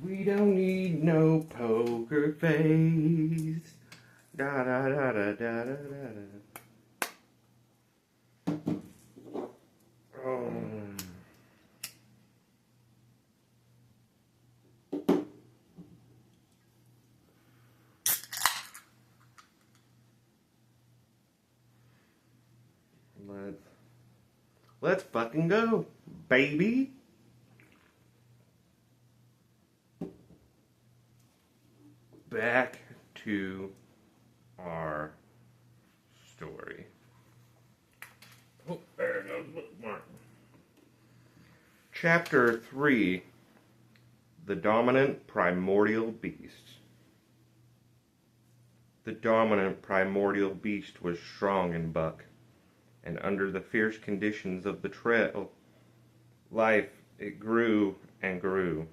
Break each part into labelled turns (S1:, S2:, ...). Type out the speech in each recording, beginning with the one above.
S1: We don't need no poker face. Da da da da da da da. Oh. Let's fucking go, baby. Back to our story. Oh, there goes bookmark. Chapter 3, The Dominant Primordial Beast. The dominant primordial beast was strong in buck, and under the fierce conditions of the trail life it grew and grew.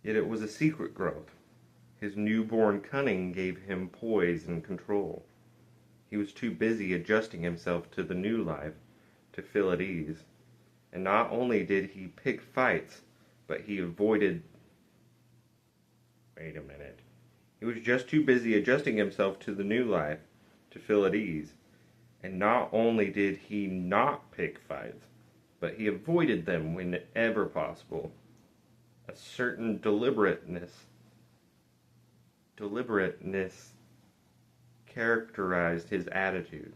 S1: Yet it was a secret growth. His newborn cunning gave him poise and control. He was too busy adjusting himself to the new life to feel at ease. And not only did he pick fights, but he avoided... Wait a minute. He was just too busy adjusting himself to the new life to feel at ease. And not only did he not pick fights, but he avoided them whenever possible. A certain deliberateness characterized his attitude.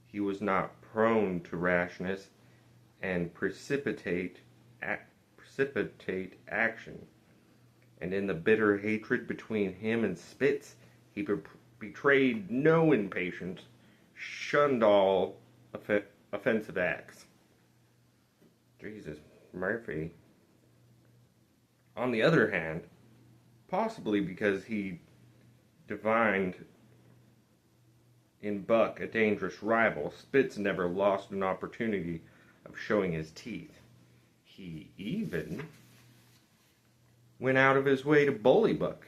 S1: He was not prone to rashness and precipitate action. And in the bitter hatred between him and Spitz, he betrayed no impatience, shunned all offensive acts. Jesus, Murphy. On the other hand, possibly because he divined in Buck a dangerous rival, Spitz never lost an opportunity of showing his teeth. He even went out of his way to bully Buck,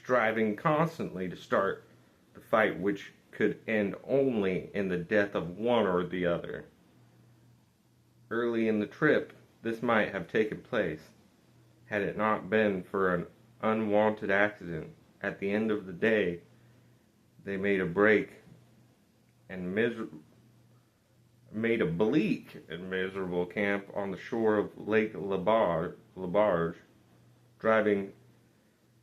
S1: striving constantly to start the fight which could end only in the death of one or the other. Early in the trip, this might have taken place, had it not been for an unwanted accident. At the end of the day, they made a bleak and miserable camp on the shore of Lake Labarge, driving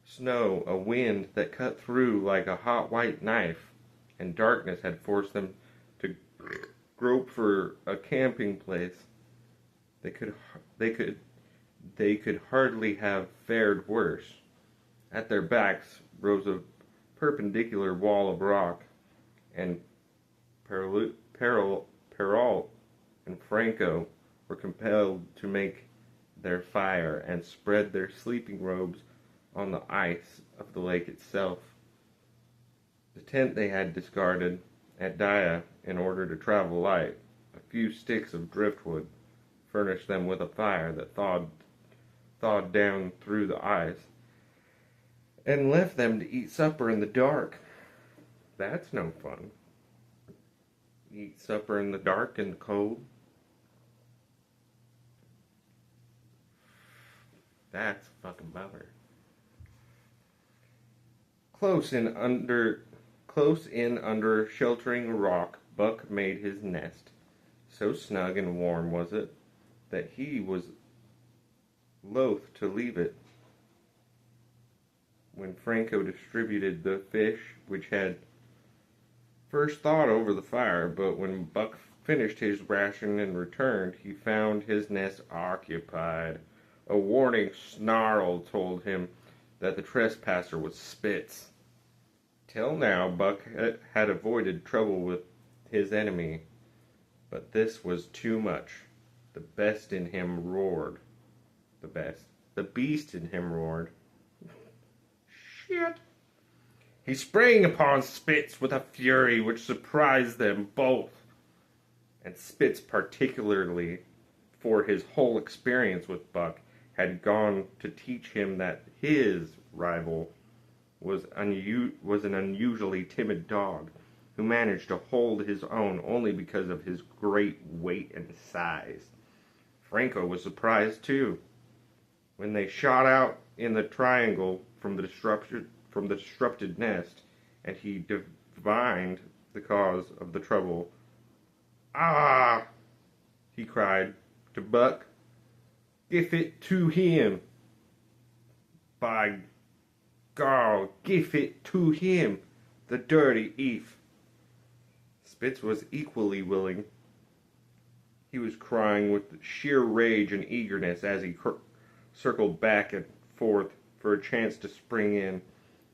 S1: snow, a wind that cut through like a hot white knife, and darkness had forced them to grope for a camping place. They could hardly have fared worse. At their backs rose a perpendicular wall of rock, and Perrault and Franco were compelled to make their fire and spread their sleeping robes on the ice of the lake itself. The tent they had discarded at Dia in order to travel light, a few sticks of driftwood, furnished them with a fire that thawed down through the ice, and left them to eat supper in the dark. That's no fun. Eat supper in the dark and cold. That's fucking bummer. Close in under sheltering rock, Buck made his nest. So snug and warm was it that he was loath to leave it. When Franco distributed the fish, which had first thawed over the fire, but when Buck finished his ration and returned, he found his nest occupied. A warning snarl told him that the trespasser was Spitz. Till now, Buck had avoided trouble with his enemy, but this was too much. The beast in him roared. The beast in him roared. Shit. He sprang upon Spitz with a fury which surprised them both. And Spitz, particularly, for his whole experience with Buck, had gone to teach him that his rival was an unusually timid dog, who managed to hold his own only because of his great weight and size. Franco was surprised too. When they shot out in the triangle from the disrupted nest, and he divined the cause of the trouble. "Ah!" he cried to Buck. "Give it to him! By God, give it to him, the dirty thief!" Spitz was equally willing. He was crying with sheer rage and eagerness as he circled back and forth for a chance to spring in.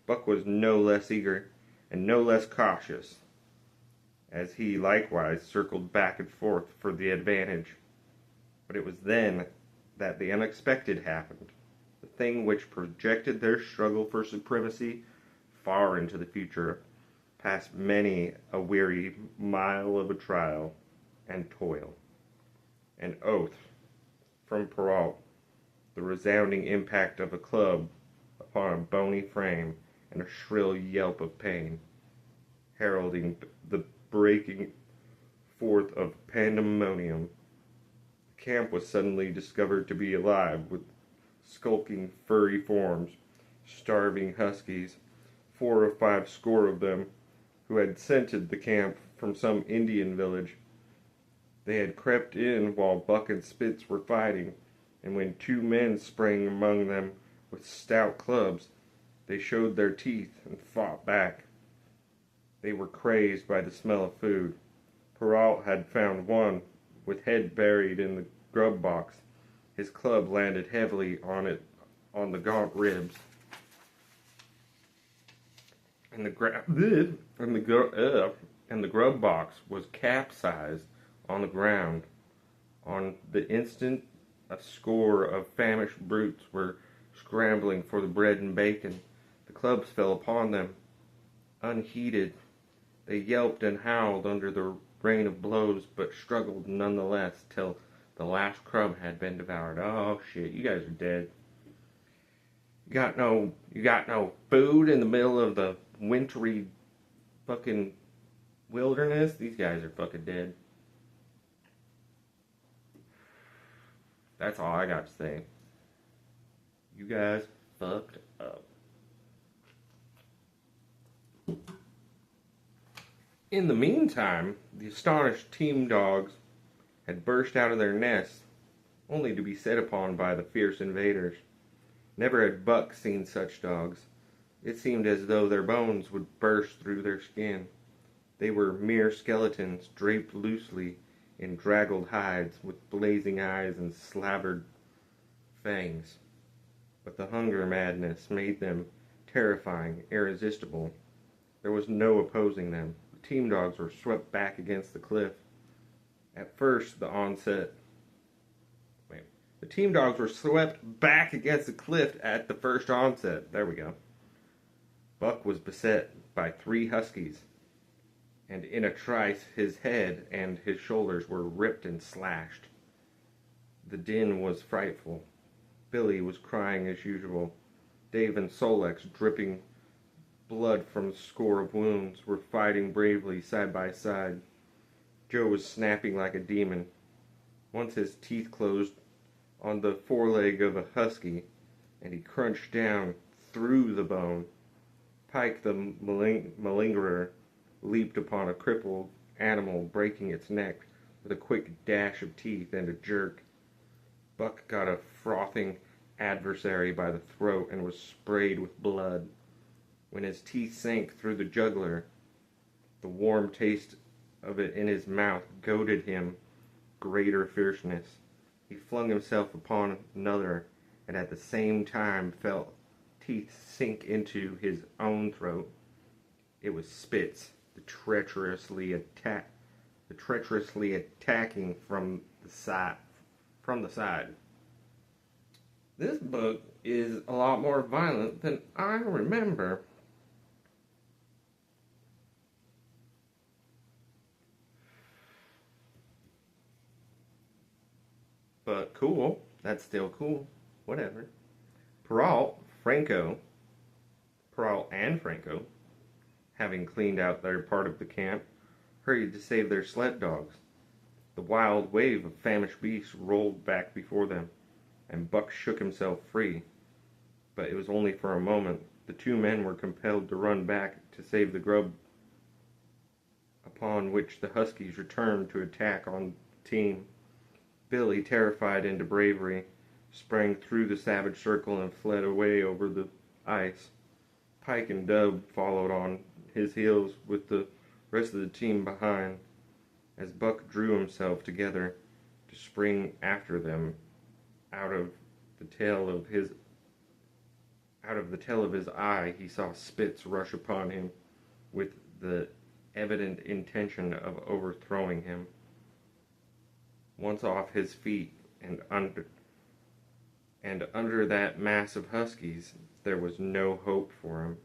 S1: Buck was no less eager and no less cautious, as he likewise circled back and forth for the advantage. But it was then that the unexpected happened, the thing which projected their struggle for supremacy far into the future, past many a weary mile of a trial and toil. An oath from Perrault, the resounding impact of a club upon a bony frame, and a shrill yelp of pain, heralding the breaking forth of pandemonium. The camp was suddenly discovered to be alive with skulking furry forms, starving huskies, 4 or 5 score of them, who had scented the camp from some Indian village. They had crept in while Buck and Spitz were fighting, and when 2 men sprang among them with stout clubs, they showed their teeth and fought back. They were crazed by the smell of food. Perrault had found one with head buried in the grub box. His club landed heavily on the gaunt ribs, and the grub box was capsized on the ground. On the instant, a score of famished brutes were scrambling for the bread and bacon. The clubs fell upon them. Unheeded, they yelped and howled under the rain of blows, but struggled nonetheless till the last crumb had been devoured. "Oh shit, you guys are dead. You got no food in the middle of the wintry fucking wilderness? These guys are fucking dead." That's all I got to say. You guys fucked up. In the meantime, the astonished team dogs had burst out of their nests, only to be set upon by the fierce invaders. Never had Buck seen such dogs. It seemed as though their bones would burst through their skin. They were mere skeletons, draped loosely in draggled hides, with blazing eyes and slavered fangs. But the hunger madness made them terrifying, irresistible. There was no opposing them. The team dogs were swept back against the cliff. At first, the team dogs were swept back against the cliff at the first onset. There we go. Buck was beset by 3 huskies, and in a trice his head and his shoulders were ripped and slashed. The din was frightful. Billy was crying as usual. Dave and Solex, dripping blood from a score of wounds, were fighting bravely side by side. Joe was snapping like a demon. Once his teeth closed on the foreleg of a husky, and he crunched down through the bone. Pike, the malingerer, leaped upon a crippled animal, breaking its neck with a quick dash of teeth and a jerk. Buck got a frothing adversary by the throat and was sprayed with blood. When his teeth sank through the jugular, the warm taste of it in his mouth goaded him greater fierceness. He flung himself upon another, and at the same time felt teeth sink into his own throat. It was Spitz, the treacherously attacking from the side. This book is a lot more violent than I remember. But cool. That's still cool. Whatever. Perrault and Franco, having cleaned out their part of the camp, hurried to save their sled dogs. The wild wave of famished beasts rolled back before them. and Buck shook himself free. But it was only for a moment. The two men were compelled to run back to save the grub, upon which the Huskies returned to attack on the team. Billy, terrified into bravery, sprang through the savage circle and fled away over the ice. Pike and Dub followed on his heels with the rest of the team behind, as Buck drew himself together to spring after them. Out of the tail of his eye, he saw Spitz rush upon him with the evident intention of overthrowing him. Once off his feet and under that mass of huskies, there was no hope for him.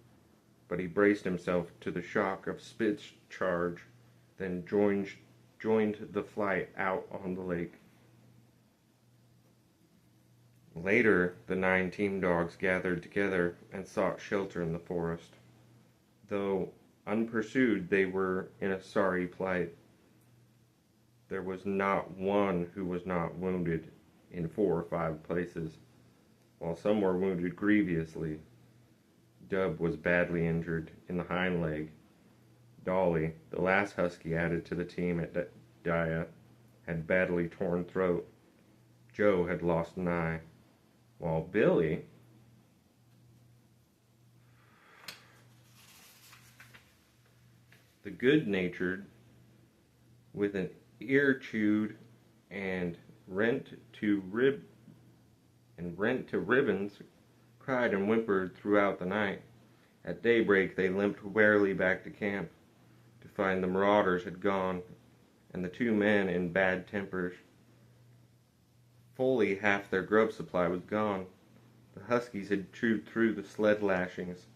S1: But he braced himself to the shock of Spitz's charge, then joined the flight out on the lake. Later, the 9 team dogs gathered together and sought shelter in the forest. Though unpursued, they were in a sorry plight. There was not one who was not wounded in 4 or 5 places, while some were wounded grievously. Dub was badly injured in the hind leg. Dolly, the last husky added to the team at Dia, had badly torn throat. Joe had lost an eye, while Billy, the good-natured, with an ear chewed and rent to ribbons, cried and whimpered throughout the night. At daybreak they limped warily back to camp to find the marauders had gone, and the 2 men in bad tempers. Fully half their grub supply was gone. The huskies had chewed through the sled lashings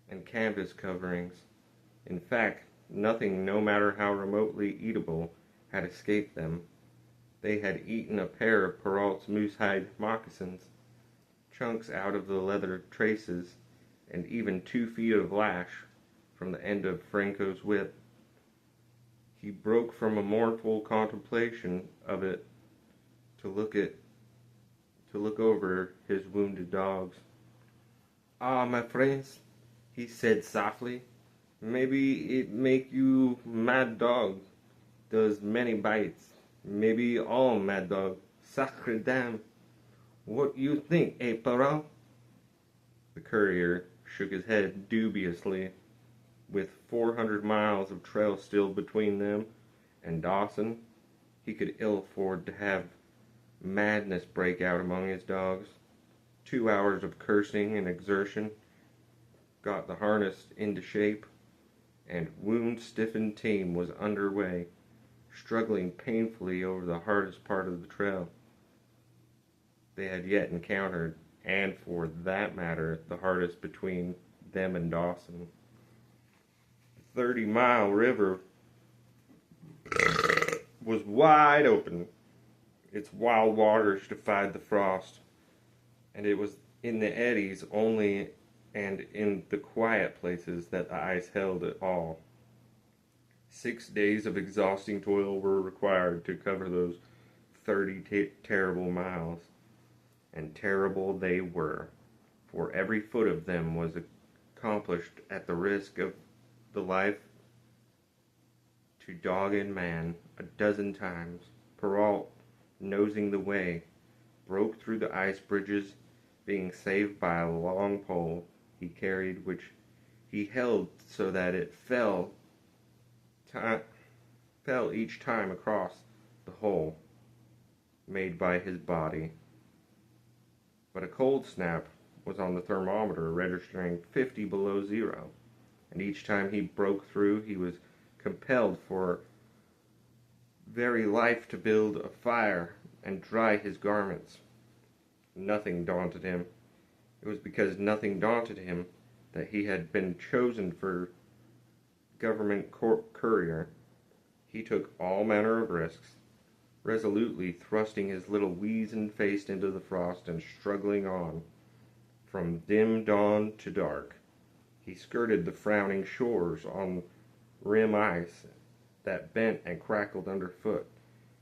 S1: and canvas coverings. In fact, nothing, no matter how remotely eatable, had escaped them. They had eaten a pair of Perrault's moose-hide moccasins, chunks out of the leather traces, and even 2 feet of lash from the end of Franco's whip. He broke from a mournful contemplation of it to look over his wounded dogs. "Ah, my friends," he said softly, "maybe it make you mad dog. Does many bites. Maybe all mad dog. Sacre dame. What you think, Perrault?" The courier shook his head dubiously. With 400 miles of trail still between them and Dawson, he could ill afford to have madness break out among his dogs. 2 hours of cursing and exertion got the harness into shape, and wound-stiffened team was under way, struggling painfully over the hardest part of the trail they had yet encountered, and for that matter, the hardest between them and Dawson. The 30-mile river was wide open. Its wild waters defied the frost, and it was in the eddies only and in the quiet places that the ice held it all. 6 days of exhausting toil were required to cover those 30 terrible miles, and terrible they were, for every foot of them was accomplished at the risk of the life to dog and man. A dozen times Perrault, nosing the way, broke through the ice bridges, being saved by a long pole he carried, which he held so that it fell each time across the hole made by his body. But a cold snap was on the thermometer, registering 50 below zero, and each time he broke through, he was compelled for very life to build a fire and dry his garments. Nothing daunted him. It was because nothing daunted him that he had been chosen for government courier. He took all manner of risks, resolutely thrusting his little weazened face into the frost and struggling on. From dim dawn to dark, he skirted the frowning shores on rim ice that bent and crackled underfoot,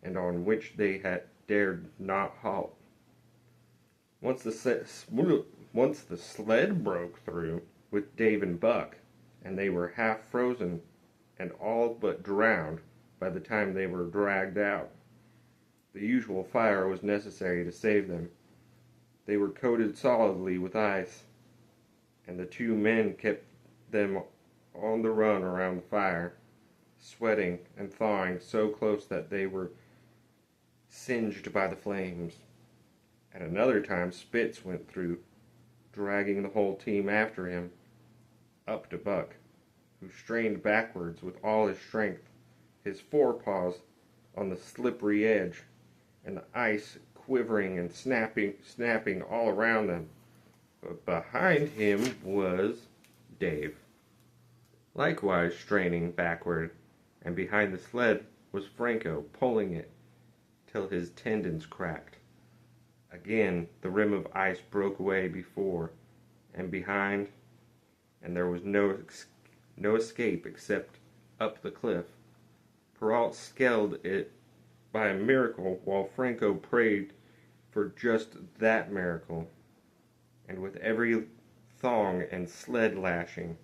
S1: and on which they had dared not halt. Once the sled broke through with Dave and Buck, and they were half frozen and all but drowned by the time they were dragged out. The usual fire was necessary to save them. They were coated solidly with ice, and the two men kept them on the run around the fire, sweating and thawing so close that they were singed by the flames. At another time, Spitz went through, dragging the whole team after him, up to Buck, who strained backwards with all his strength, his forepaws on the slippery edge, and the ice quivering and snapping all around them. But behind him was Dave, likewise straining backward, and behind the sled was Franco, pulling it till his tendons cracked. Again the rim of ice broke away before and behind, and there was no escape except up the cliff. Perrault scaled it by a miracle, while Franco prayed for just that miracle. And with every thong and sled lashing,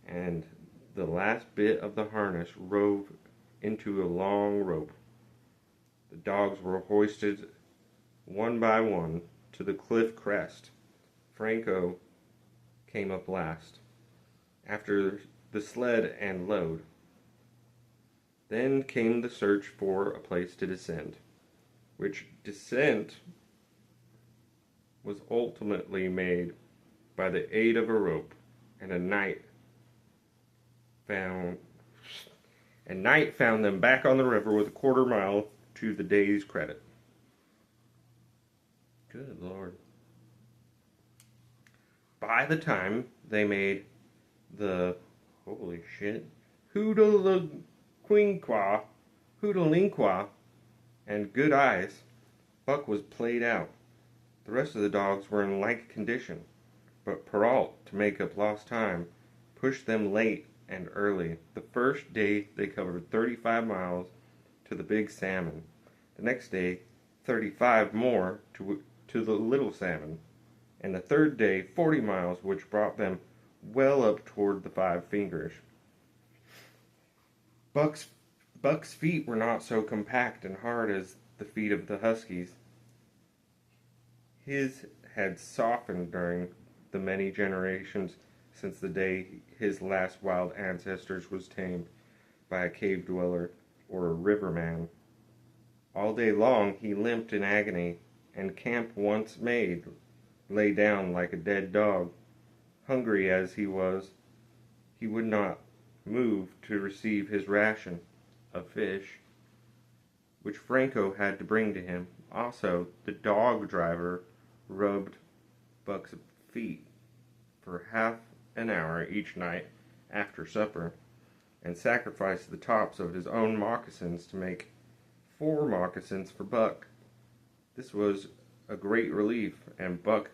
S1: and the last bit of the harness rove into a long rope, the dogs were hoisted one by one to the cliff crest. Franco came up last, after the sled and load. Then came the search for a place to descend, which descent was ultimately made by the aid of a rope, and night found them back on the river with a quarter mile to the day's credit. Good Lord. By the time they made the, holy shit, Hoodalinkwa, and Good Eyes, Buck was played out. The rest of the dogs were in like condition, but Perrault, to make up lost time, pushed them late and early. The first day they covered 35 miles to the Big Salmon. The next day, 35 more to the Little Salmon. And the third day, 40 miles, which brought them well up toward the Five Fingers. Buck's feet were not so compact and hard as the feet of the Huskies. His had softened during the many generations since the day his last wild ancestors was tamed by a cave dweller or a riverman. All day long he limped in agony, and camp once made, lay down like a dead dog. Hungry as he was, he would not move to receive his ration of fish, which Franco had to bring to him. Also, the dog driver rubbed Buck's feet for half an hour each night after supper, and sacrificed the tops of his own moccasins to make 4 moccasins for Buck. This was a great relief, and Buck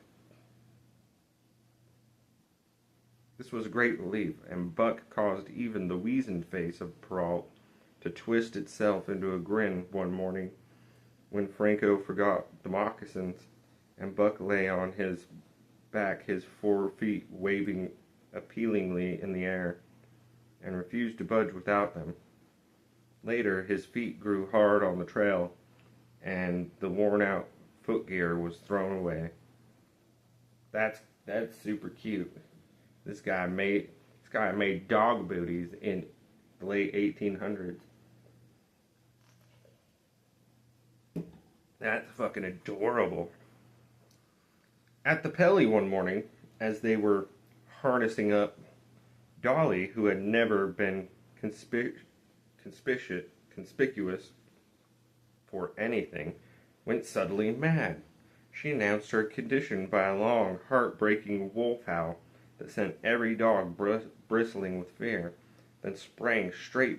S1: caused even the weazened face of Perrault to twist itself into a grin one morning when Franco forgot the moccasins, and Buck lay on his back, his 4 feet waving appealingly in the air, and refused to budge without them. Later, his feet grew hard on the trail, and the worn-out footgear was thrown away. That's super cute. This guy made dog booties in the late 1800s. That's fucking adorable. At the Pelly one morning, as they were harnessing up, Dolly, who had never been conspicuous for anything, went suddenly mad. She announced her condition by a long, heart-breaking wolf howl that sent every dog bristling with fear, then sprang straight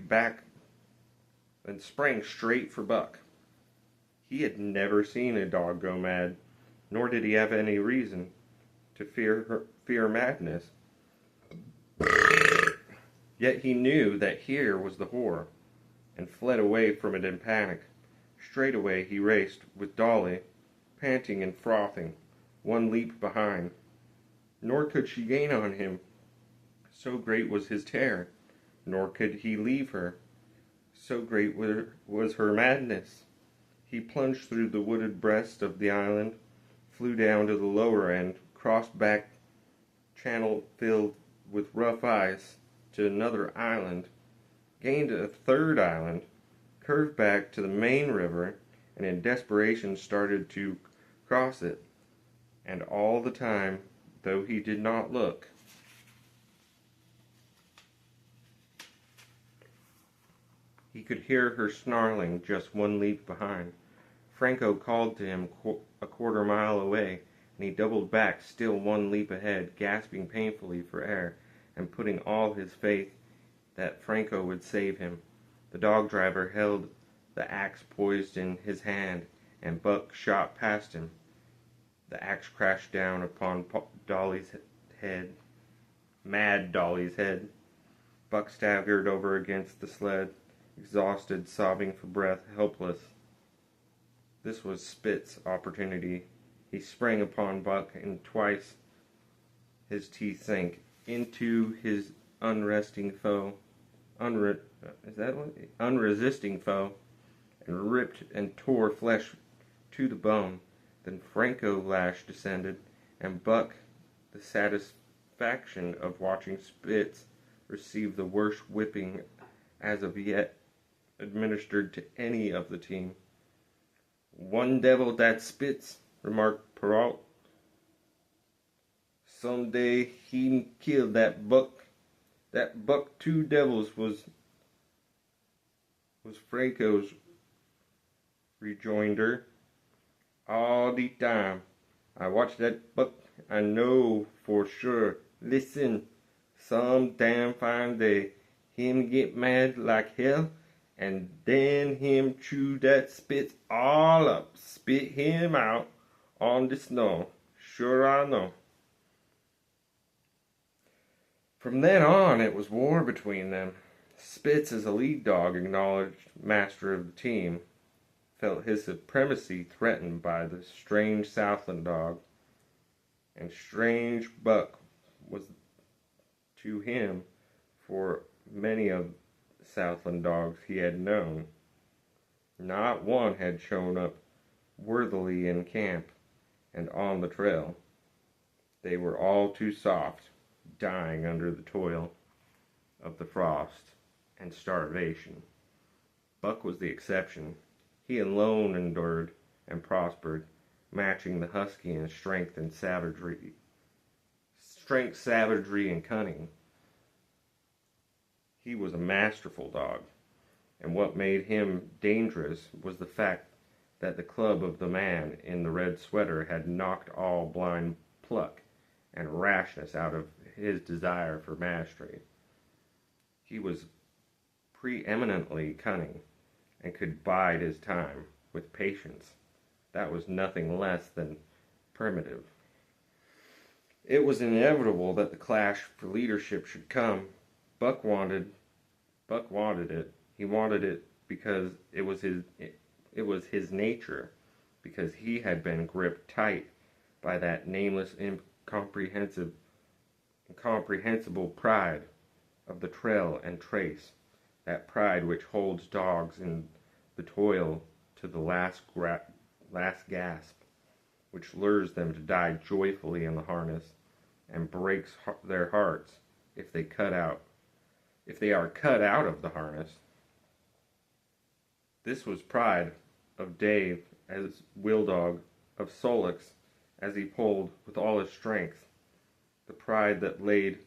S1: for Buck. He had never seen a dog go mad, nor did he have any reason to fear madness. Yet he knew that here was the horror, and fled away from it in panic. Straightway he raced with Dolly, panting and frothing, one leap behind. Nor could she gain on him, so great was his terror, nor could he leave her, so great was her madness. He plunged through the wooded breast of the island, flew down to the lower end, crossed back channel filled with rough ice to another island, gained a third island, curved back to the main river, and in desperation started to cross it. And all the time, though he did not look, he could hear her snarling just one leap behind. Franco called to him a quarter mile away, and he doubled back still one leap ahead, gasping painfully for air, and putting all his faith that Franco would save him. The dog driver held the axe poised in his hand, and Buck shot past him. The axe crashed down upon Dolly's head. Mad Dolly's head. Buck staggered over against the sled, exhausted, sobbing for breath, helpless. This was Spit's opportunity. He sprang upon Buck, and twice his teeth sank into his unresting foe, unresisting foe, and ripped and tore flesh to the bone. Then Franco lash descended, and Buck, the satisfaction of watching Spitz receive the worst whipping as of yet administered to any of the team. "One devil that Spitz," remarked Perrault. "Some day he killed that buck. That buck 2 devils," was Franco's rejoinder. "All the time I watch that buck, I know for sure. Listen, some damn fine day, him get mad like hell, and then him chew that Spitz all up, spit him out on the snow. Sure I know." From then on, it was war between them. Spitz, as a lead dog, acknowledged master of the team, felt his supremacy threatened by the strange Southland dog, and strange Buck was to him for many of the Southland dogs he had known. Not one had shown up worthily in camp and on the trail. They were all too soft, dying under the toil of the frost and starvation. Buck was the exception. He alone endured and prospered, matching the husky in strength, savagery, and cunning. He was a masterful dog, and what made him dangerous was the fact that the club of the man in the red sweater had knocked all blind pluck and rashness out of his desire for mastery. He was preeminently cunning, and could bide his time with patience. That was nothing less than primitive. It was inevitable that the clash for leadership should come. Buck wanted it. He wanted it because it was his nature, because he had been gripped tight by that nameless, incomprehensible pride of the trail and trace, that pride which holds dogs in the toil to the last gasp, which lures them to die joyfully in the harness, and breaks their hearts if they are cut out of the harness. This was pride of Dave as wheel dog, of Solix as he pulled with all his strength, the pride that laid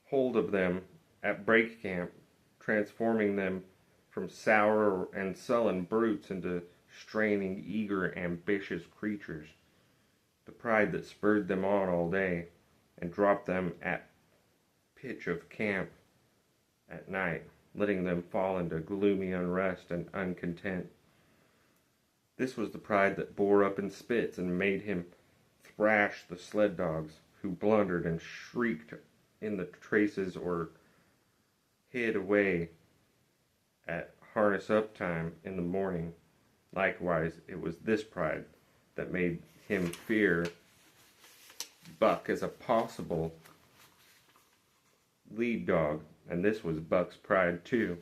S1: hold of them at break camp, transforming them from sour and sullen brutes into straining, eager, ambitious creatures. The pride that spurred them on all day and dropped them at pitch of camp at night, letting them fall into gloomy unrest and uncontent. This was the pride that bore up in Spitz and made him thrash the sled dogs who blundered and shrieked in the traces or hid away at harness up time in the morning. Likewise, it was this pride that made him fear Buck as a possible lead dog, and this was Buck's pride too.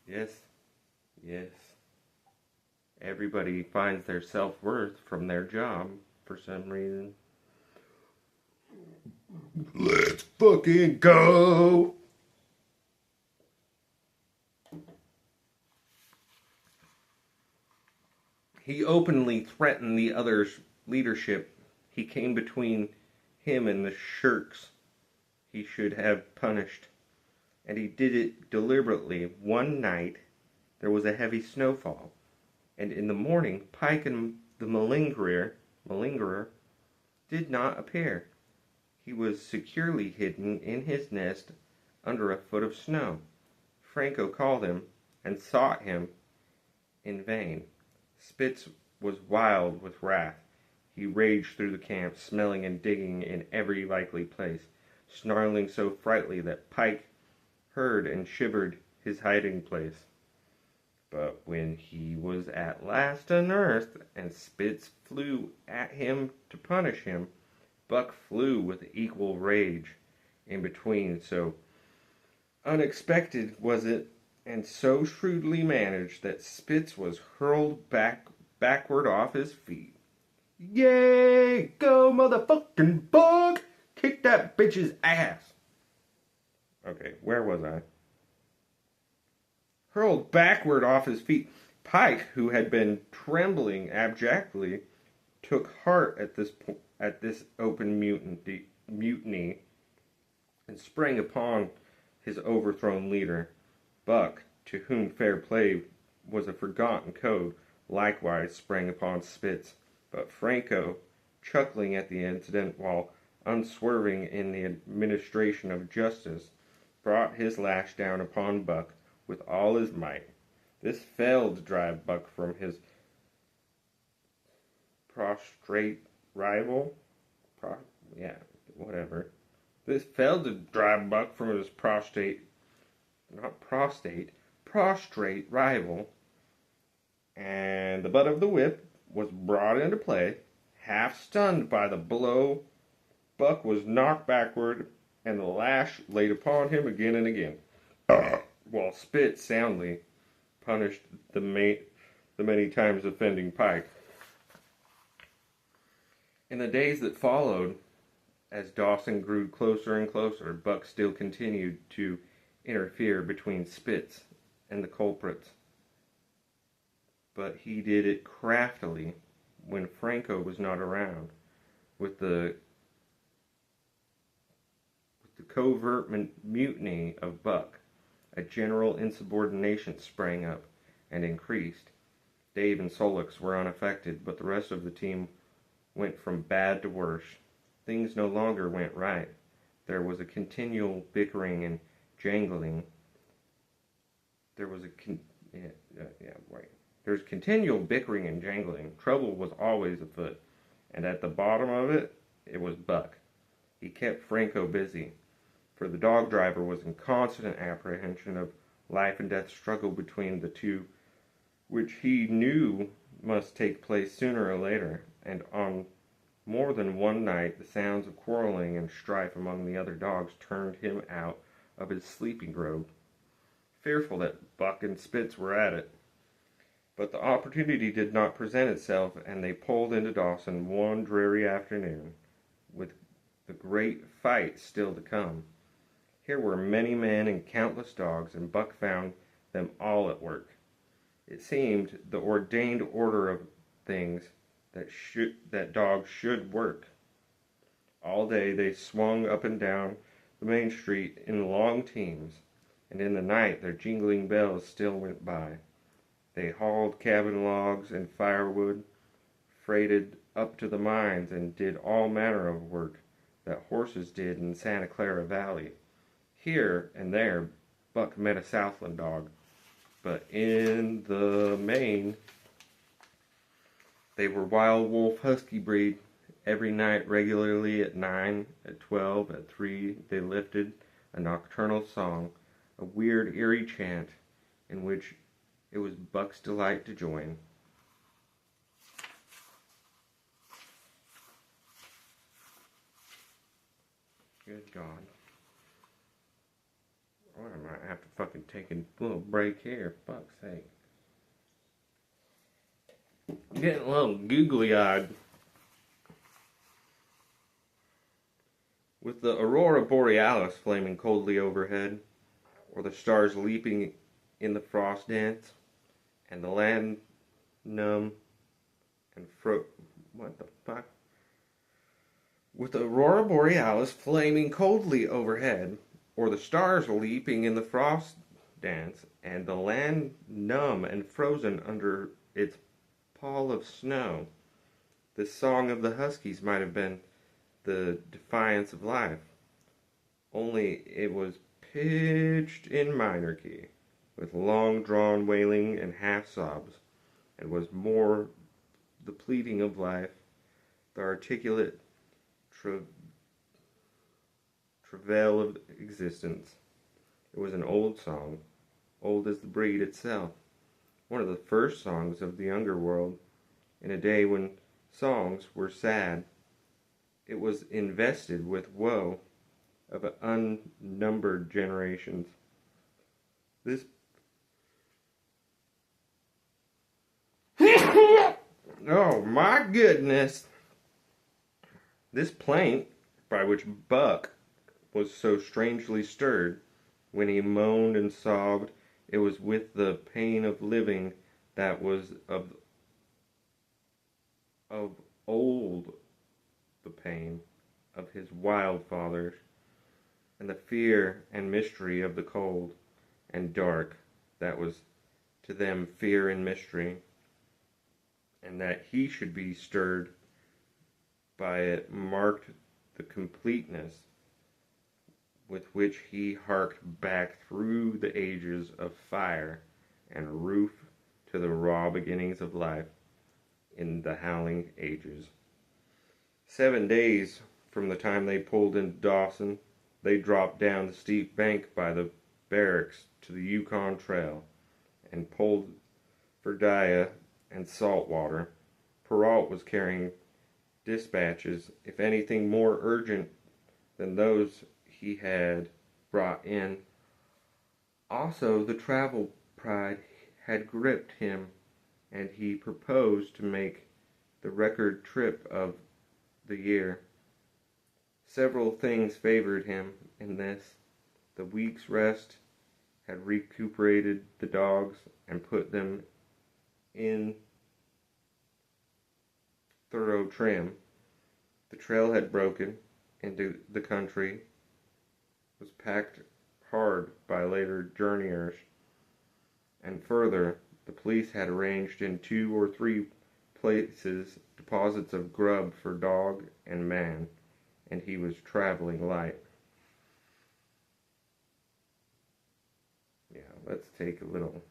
S1: Yes, yes. Everybody finds their self-worth from their job for some reason. Let's fucking go! He openly threatened the other's leadership. He came between him and the shirks he should have punished. And he did it deliberately. One night, there was a heavy snowfall. And in the morning, Pike and the malingerer did not appear. He was securely hidden in his nest under a foot of snow. Franco called him and sought him in vain. Spitz was wild with wrath. He raged through the camp, smelling and digging in every likely place, snarling so frightfully that Pike heard and shivered his hiding place. But when he was at last unearthed, and Spitz flew at him to punish him, Buck flew with equal rage in between. So unexpected was it, and so shrewdly managed, that Spitz was hurled backward off his feet. Yay! Go, motherfucking Buck! Kick that bitch's ass! Okay, where was I? Hurled backward off his feet. Pike, who had been trembling abjectly, took heart at this open mutiny and sprang upon his overthrown leader. Buck, to whom fair play was a forgotten code, likewise sprang upon Spitz. But Franco, chuckling at the incident while unswerving in the administration of justice, brought his lash down upon Buck with all his might. This failed to drive Buck from his prostrate rival. This failed to drive Buck from his prostrate rival, and the butt of the whip was brought into play. Half stunned by the blow, Buck was knocked backward, and the lash laid upon him again and again, while Spitz soundly punished the many times offending Pike. In the days that followed, as Dawson grew closer and closer, Buck still continued to interfere between Spitz and the culprits. But he did it craftily when Franco was not around. With the covert mutiny of Buck, a general insubordination sprang up and increased. Dave and Solix were unaffected, but the rest of the team went from bad to worse. Things no longer went right. There was a continual bickering and jangling. There's continual bickering and jangling. Trouble was always afoot, and at the bottom of it, it was Buck. He kept Franco busy, for the dog driver was in constant apprehension of life and death struggle between the two, which he knew must take place sooner or later, and on more than one night the sounds of quarreling and strife among the other dogs turned him out of his sleeping robe, fearful that Buck and Spitz were at it. But the opportunity did not present itself, and they pulled into Dawson one dreary afternoon, with the great fight still to come. Here were many men and countless dogs, and Buck found them all at work. It seemed the ordained order of things that dogs should work. All day they swung up and down the main street in long teams, and in the night their jingling bells still went by. They hauled cabin logs and firewood, freighted up to the mines, and did all manner of work that horses did in Santa Clara Valley. Here and there Buck met a Southland dog, but in the main they were wild wolf husky breed. Every night regularly at 9, at 12, at 3 they lifted a nocturnal song, a weird eerie chant in which it was Buck's delight to join. Good God. Oh, I might have to fucking take a little break here. Fuck's sake. I'm getting a little googly-eyed. With the aurora borealis flaming coldly overhead, or the stars leaping in the frost dance, and the land numb and what the fuck? With the aurora borealis flaming coldly overhead, or the stars leaping in the frost dance, and the land numb and frozen under its pall of snow, this song of the huskies might have been the defiance of life, only it was pitched in minor key, with long-drawn wailing and half-sobs, and was more the pleading of life, the articulate travail of existence. It was an old song, old as the breed itself, one of the first songs of the younger world, in a day when songs were sad. It was invested with woe of unnumbered generations. This oh my goodness! This plaint, by which Buck was so strangely stirred, when he moaned and sobbed, it was with the pain of living that was of old the pain of his wild fathers, and the fear and mystery of the cold and dark that was to them fear and mystery, and that he should be stirred by it marked the completeness with which he harked back through the ages of fire and roof to the raw beginnings of life in the howling ages. 7 days from the time they pulled into Dawson, they dropped down the steep bank by the barracks to the Yukon Trail and pulled for Dia and Saltwater. Perrault was carrying dispatches, if anything more urgent than those he had brought in. Also, the travel pride had gripped him, and he proposed to make the record trip of the year. Several things favored him in this. The week's rest had recuperated the dogs and put them in thorough trim. The trail had broken into the country, was packed hard by later journeyers, and further, the police had arranged in 2 or 3 places deposits of grub for dog and man, and he was traveling light. Yeah, let's take a little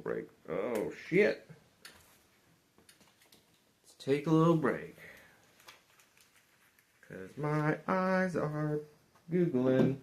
S1: break. Oh shit. Let's take a little break. 'Cause my eyes are googling.